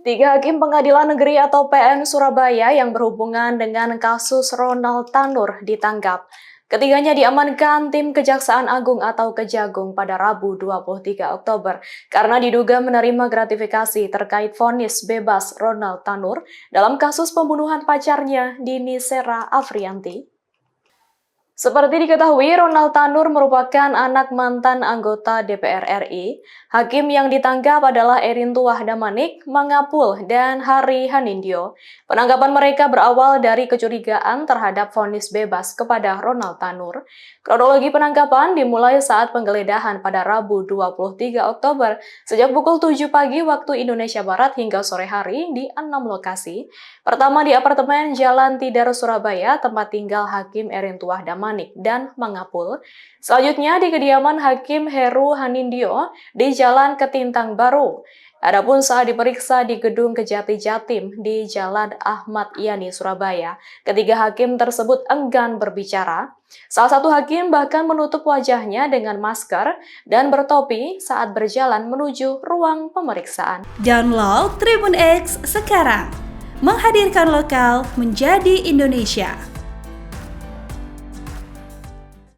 Tiga hakim pengadilan negeri atau PN Surabaya yang berhubungan dengan kasus Ronald Tanur ditangkap. Ketiganya diamankan tim Kejaksaan Agung atau Kejagung pada Rabu 23 Oktober karena diduga menerima gratifikasi terkait vonis bebas Ronald Tanur dalam kasus pembunuhan pacarnya Dini Sera Afrianti. Seperti diketahui, Ronald Tanur merupakan anak mantan anggota DPR RI. Hakim yang ditangkap adalah Erintuah Damanik, Mangapul, dan Hari Hanindyo. Penangkapan mereka berawal dari kecurigaan terhadap vonis bebas kepada Ronald Tanur. Kronologi penangkapan dimulai saat penggeledahan pada Rabu 23 Oktober sejak pukul 7 pagi waktu Indonesia Barat hingga sore hari di 6 lokasi. Pertama di apartemen Jalan Tidar, Surabaya, tempat tinggal Hakim Erintuah Damanik dan Mangapul. Selanjutnya di kediaman Hakim Heru Hanindyo di Jalan Ketintang Baru. Adapun saat diperiksa di Gedung Kejati Jatim di Jalan Ahmad Yani, Surabaya, ketiga hakim tersebut enggan berbicara. Salah satu hakim bahkan menutup wajahnya dengan masker dan bertopi saat berjalan menuju ruang pemeriksaan. Download Tribun X sekarang, menghadirkan lokal menjadi Indonesia.